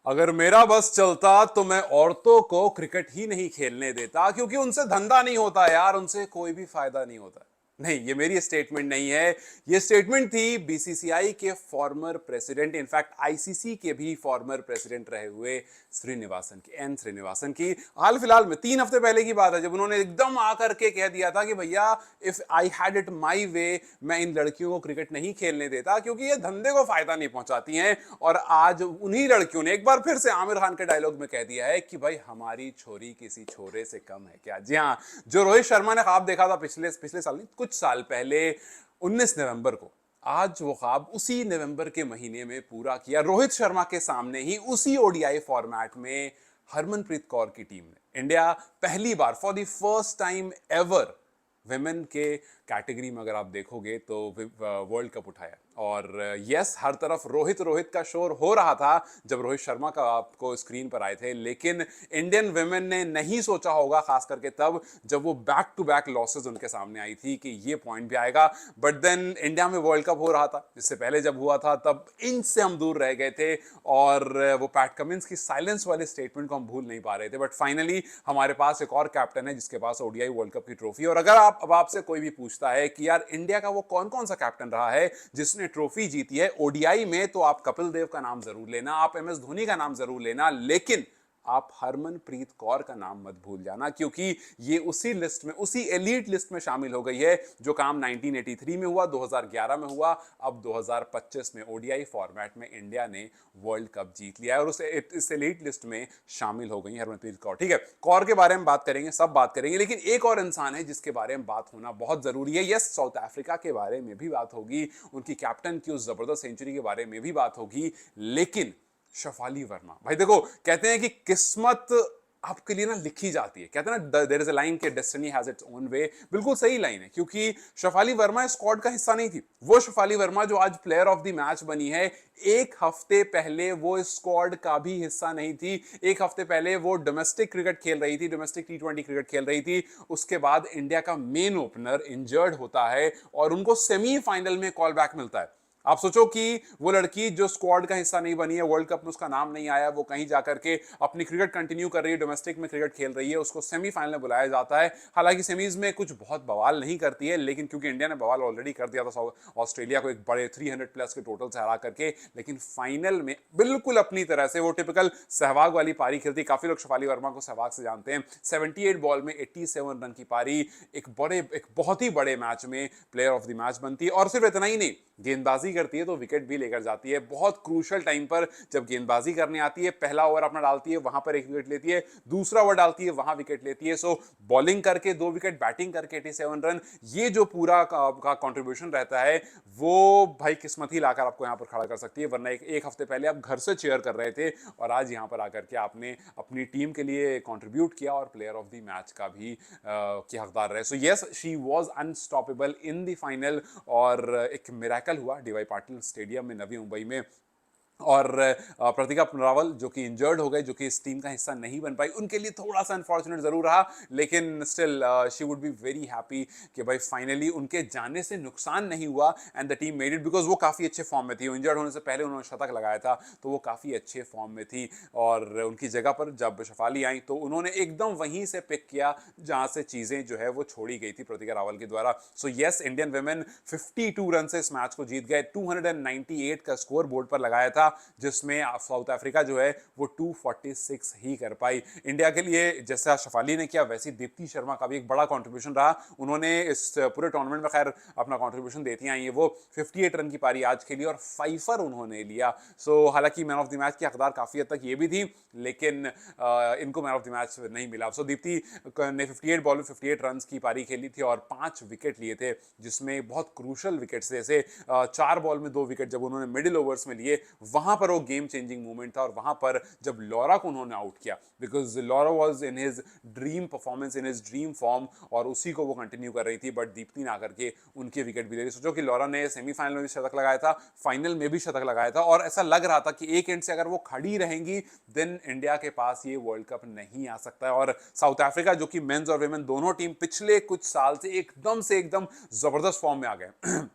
अगर मेरा बस चलता तो मैं औरतों को क्रिकेट ही नहीं खेलने देता, क्योंकि उनसे धंधा नहीं होता यार, उनसे कोई भी फायदा नहीं होता। नहीं, ये मेरी स्टेटमेंट नहीं है, ये स्टेटमेंट थी बीसीसीआई के फॉर्मर प्रेसिडेंट, इनफैक्ट आईसीसी के भी फॉर्मर प्रेसिडेंट रहे हुए श्रीनिवासन की, एन श्रीनिवासन की। हाल फिलहाल में 3 हफ्ते पहले की बात है, जब उन्होंने एकदम आकर के कह दिया था कि भैया if I had it my way, मैं इन लड़कियों को क्रिकेट नहीं खेलने देता क्योंकि ये धंधे को फायदा नहीं पहुंचाती हैं। और आज उन्हीं लड़कियों ने एक बार फिर से आमिर खान के डायलॉग में कह दिया है कि भाई हमारी छोरी किसी छोरे से कम है क्या। जी हाँ, जो रोहित शर्मा ने ख्वाब देखा था पिछले पिछले साल नहीं, कुछ साल पहले 19 नवंबर को, आज वो ख्वाब उसी नवंबर के महीने में पूरा किया। रोहित शर्मा के सामने ही उसी ओडीआई फॉर्मेट में हरमनप्रीत कौर की टीम ने, इंडिया पहली बार for the first time ever women के कैटेगरी में अगर आप देखोगे तो वर्ल्ड कप उठाया। और यस, हर तरफ रोहित रोहित का शोर हो रहा था जब रोहित शर्मा का आपको स्क्रीन पर आए थे, लेकिन इंडियन विमेन ने नहीं सोचा होगा, खास करके तब जब वो बैक टू बैक लॉसेस उनके सामने आई थी, कि ये पॉइंट भी आएगा। बट देन इंडिया में वर्ल्ड कप हो रहा था, इससे पहले जब हुआ था तब इंच से हम दूर रह गए थे, और वो पैट कमिंस की साइलेंस वाले स्टेटमेंट को हम भूल नहीं पा रहे थे। बट फाइनली हमारे पास एक और कैप्टन है जिसके पास ओडीआई वर्ल्ड कप की ट्रॉफी। और अगर अब आपसे कोई भी पूछता है कि यार इंडिया का वो कौन कौन सा कैप्टन रहा है जिसने ट्रॉफी जीती है ओडीआई में, तो आप कपिल देव का नाम जरूर लेना, आप एमएस धोनी का नाम जरूर लेना, लेकिन आप हरमनप्रीत कौर का नाम मत भूल जाना, क्योंकि ये उसी लिस्ट में, उसी एलीट लिस्ट में शामिल हो गई है जो काम 1983 में हुआ, 2011 में हुआ, अब 2025 में ओडीआई फॉर्मेट में इंडिया ने वर्ल्ड कप जीत लिया है, और इस एलीट लिस्ट में शामिल हो गई हरमनप्रीत कौर। ठीक है, कौर के बारे में बात करेंगे, सब बात करेंगे, लेकिन एक और इंसान है जिसके बारे में बात होना बहुत जरूरी है। यस, साउथ अफ्रीका के बारे में भी बात होगी, उनकी कैप्टन की उस जबरदस्त सेंचुरी के बारे में भी बात होगी, लेकिन शफाली वर्मा, भाई देखो, कहते हैं कि किस्मत आपके लिए ना लिखी जाती है, कहते हैं ना देयर इज अ लाइन के destiny has its own way. बिल्कुल सही लाइन है, क्योंकि शफाली वर्मा स्क्वाड का हिस्सा नहीं थी। वो शफाली वर्मा जो आज प्लेयर ऑफ द मैच बनी है, एक हफ्ते पहले वो स्क्वाड का भी हिस्सा नहीं थी। एक हफ्ते पहले वो डोमेस्टिक क्रिकेट खेल रही थी, डोमेस्टिक टी20 क्रिकेट खेल रही थी। उसके बाद इंडिया का मेन ओपनर इंजर्ड होता है और उनको सेमीफाइनल में कॉल बैक मिलता है। आप सोचो कि वो लड़की जो स्क्वाड का हिस्सा नहीं बनी है, वर्ल्ड कप में उसका नाम नहीं आया, वो कहीं जाकर के अपनी क्रिकेट कंटिन्यू कर रही है, डोमेस्टिक में क्रिकेट खेल रही है, उसको सेमीफाइनल में बुलाया जाता है। हालांकि सेमीज में कुछ बहुत बवाल नहीं करती है, लेकिन क्योंकि इंडिया ने बवाल ऑलरेडी कर दिया था ऑस्ट्रेलिया को एक बड़े 300 प्लस के टोटल से हरा करके, लेकिन फाइनल में बिल्कुल अपनी तरह से वो टिपिकल सहवाग वाली पारी खेलती। काफी लोग शफाली वर्मा को सहवाग से जानते हैं। 78 बॉल में 87 रन की पारी, एक बहुत ही बड़े मैच में प्लेयर ऑफ द मैच बनती है। और सिर्फ इतना ही नहीं, गेंदबाजी करती है तो विकेट भी लेकर जाती है। बहुत क्रूशल टाइम पर जब गेंदबाजी करने आती है, पहला ओवर अपना डालती है, वहां पर एक विकेट लेती है, दूसरा ओवर डालती है, वहां विकेट लेती है। सो बॉलिंग करके 2 विकेट, बैटिंग करके 87 रन, ये जो पूरा का कंट्रीब्यूशन रहता है, वो भाई किस्मत ही लाकर आपको यहां पर खड़ा कर सकती है। वरना एक हफ्ते पहले आप घर से चेयर कर रहे थे और आज यहां पर आकर के आपने अपनी टीम के लिए कंट्रीब्यूट किया और प्लेयर ऑफ द मैच का भी की हकदार रहे। So yes, she was unstoppable in the final. और एक मिरेकल हुआ डीवाई पाटिल स्टेडियम में नवी मुंबई में। और प्रतिका पुनरावल जो कि इंजर्ड हो गए, जो कि इस टीम का हिस्सा नहीं बन पाई, उनके लिए थोड़ा सा अनफॉर्चुनेट जरूर रहा, लेकिन still she would be very happy कि भाई फाइनली उनके जाने से नुकसान नहीं हुआ and the team made it, because वो काफ़ी अच्छे फॉर्म में थी। इंजर्ड होने से पहले उन्होंने शतक लगाया था, तो वो काफ़ी अच्छे फॉर्म में थी। और उनकी जगह पर जब शफाली आई तो उन्होंने एकदम वहीं से पिक किया जहां से चीज़ें जो है वो छोड़ी गई थी प्रतिका रावल के द्वारा। So yes, Indian women 52 run से इस मैच को जीत गए। 298 का स्कोर बोर्ड पर लगाया था, जिसमें साउथ अफ्रीका जो है वो 246 ही कर पाई। इंडिया के लिए जैसा शफाली ने किया, वैसी दीप्ति शर्मा का भी एक बड़ा कंट्रीब्यूशन रहा। उन्होंने इस पूरे टूर्नामेंट में खैर अपना कंट्रीब्यूशन देती आई है। वो 58 रन की पारी आज खेली और 5 उन्होंने लिया। सो हालांकि मैन ऑफ द मैच की हकदार काफी हद तक ये भी थी, लेकिन इनको मैन ऑफ द मैच नहीं मिला। सो दीप्ति ने 58 बॉल में 58 रन की पारी खेली थी और 5 विकेट लिए थे, जिसमें बहुत क्रूशल विकेट, जैसे 4 बॉल में 2 विकेट जब उन्होंने मिडिल ओवर्स में लिए, वहां पर वो गेम चेंजिंग मूवमेंट था। और वहां पर जब लॉरा को उन्होंने आउट किया, because Laura was in his dream performance, in his dream form, और उसी को वो कंटिन्यू कर रही थी, बट दीप्ति ने आकर के उनके विकेट भी ले ली। सोचो कि लॉरा ने सेमीफाइनल में भी शतक लगाया था, फाइनल में भी शतक लगाया था, और ऐसा लग रहा था कि एक एंड से अगर वो खड़ी रहेंगी देन इंडिया के पास ये वर्ल्ड कप नहीं आ सकता है। और साउथ अफ्रीका जो कि मेंस और वुमेन दोनों टीम पिछले कुछ साल से एकदम जबरदस्त फॉर्म में आ गए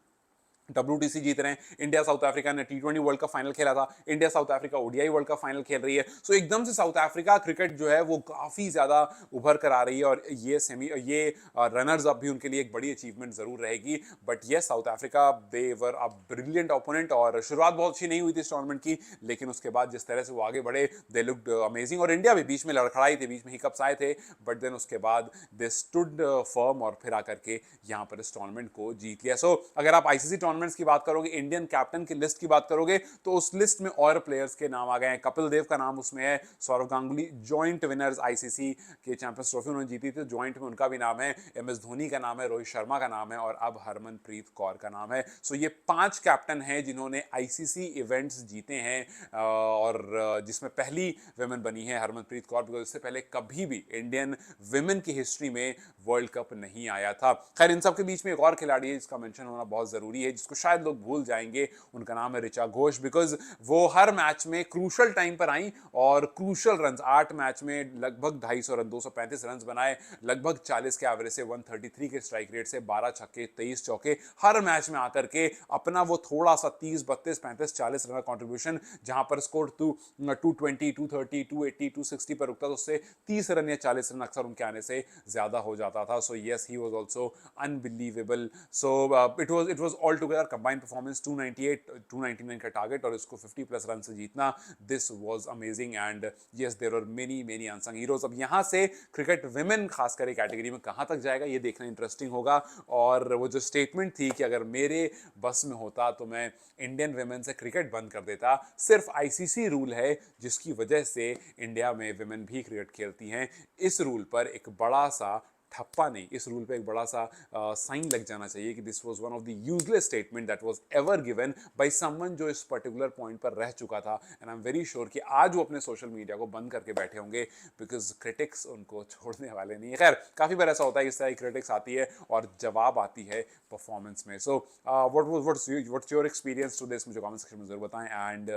WTC जीत रहे हैं। इंडिया साउथ अफ्रीका ने T20 वर्ल्ड कप फाइनल खेला था, India south Africa ODI world cup final खेल रही है। सो एकदम से साउथ अफ्रीका क्रिकेट जो है वो काफी ज्यादा उभर कर आ रही है और ये रनर्स अप भी उनके लिए एक बड़ी अचीवमेंट जरूर रहेगी। बट ये south Africa they were a brilliant opponent और शुरुआत बहुत अच्छी नहीं हुई थी इस टूर्नामेंट की, लेकिन उसके बाद जिस तरह से वो आगे बढ़े दे लुक्ड अमेजिंग। और इंडिया भी बीच में लड़खड़ाई थी, बीच में हिकअप्स आए थे, बट देन उसके बाद दे स्टूड फर्म और फिर आकर के यहाँ पर इस टूर्नामेंट को जीत लिया। सो अगर आप आईसीसी टूर्नामेंट्स की बात करोगे, इंडियन कैप्टन की लिस्ट की बात करोगे, तो उस लिस्ट में और प्लेयर्स के नाम आ गए हैं। कपिल देव का नाम उसमें है, Sourav Ganguly joint winners ICC के चैंपियंस ट्रॉफी उन्होंने जीती थी, जॉइंट में उनका भी नाम है, एमएस धोनी का नाम है, रोहित शर्मा का नाम है और अब हरमनप्रीत कौर का नाम है। सो ये 5 कैप्टन हैं जिन्होंने आईसीसी इवेंट्स जीते हैं और जिसमें पहली विमेन बनी है हरमनप्रीत कौर, बिकॉज इससे पहले कभी भी इंडियन विमेन की हिस्ट्री में वर्ल्ड कप नहीं आया था। खैर इन सब के बीच में एक और खिलाड़ी है जिसका मेंशन होना बहुत जरूरी है, जिसको शायद लोग भूल जाएंगे, उनका नाम है ऋचा घोष, बिकॉज वो हर मैच में क्रूशल टाइम पर आई और क्रूशल रन 8 मैच में लगभग 250 रन 235 रन बनाए, लगभग 40 के एवरेज से 133 के स्ट्राइक रेट से 12 छक्के 23 चौके हर मैच में आकर के अपना वो थोड़ा सा 30 32 35 40 रन का कॉन्ट्रीब्यूशन, जहां पर स्कोर 220 230 280 260 पर रुकता, तो उससे 30 रन या 40 रन अक्सर उनके आने से ज्यादा हो जाता था। So yes, he was also unbelievable. So it was all together combined performance 298 299 का टारगेट और इसको 50 प्लस रन से जीतना, this was amazing and yes there are many many unsung heroes. अब यहां से क्रिकेट विमेन खासकर कैटेगरी में कहां तक जाएगा ये देखना इंटरेस्टिंग होगा। और वो जो स्टेटमेंट थी कि अगर मेरे बस में होता तो मैं इंडियन विमेन से क्रिकेट बंद कर देता, सिर्फ आईसीसी रूल है जिसकी वजह से इंडिया में विमेन भी क्रिकेट खेलती हैं, इस रूल पर एक बड़ा सा ठप्पा नहीं, इस रूल पे एक बड़ा सा साइन लग जाना चाहिए कि this was one of the useless statement that was ever given by someone जो इस पर्टिकुलर पॉइंट पर रह चुका था। And I am very sure कि आज वो अपने सोशल मीडिया को बंद करके बैठे होंगे, बिकॉज क्रिटिक्स उनको छोड़ने वाले नहीं है। खैर काफी बार ऐसा होता है, इस तरह की क्रिटिक्स आती है और जवाब आती है परफॉर्मेंस में। So what's your experience to this, मुझे कमेंट सेक्शन में जरूर बताएं and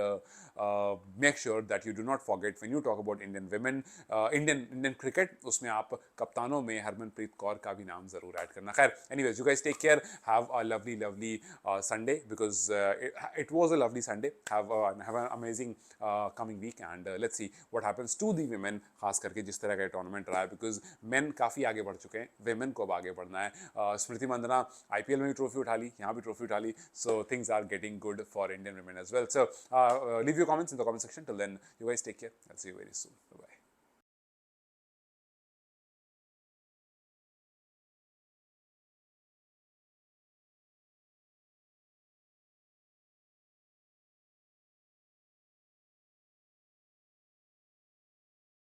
make sure that you do not forget when you talk about Indian women Indian cricket, उसमें आप कप्तानों में हरमनप्रीत कौर का भी नाम जरूर ऐड करना। खैर anyways, you guys take care, have a lovely Sunday, because it was a lovely Sunday. Have an amazing coming week and let's see what happens to the women, खास करके जिस तरह का टूर्नामेंट रहा है, बिकॉज मेन काफी आगे बढ़ चुके हैं, वेमेन को अब आगे बढ़ना है। स्मृति मंदना आईपीएल में भी ट्रॉफी उठा ली, यहाँ भी ट्रॉफी उठा ली, so things are getting good for Indian women as well. So leave your comments in the comment section. Till then, you guys take care. I'll see you very soon. Bye bye.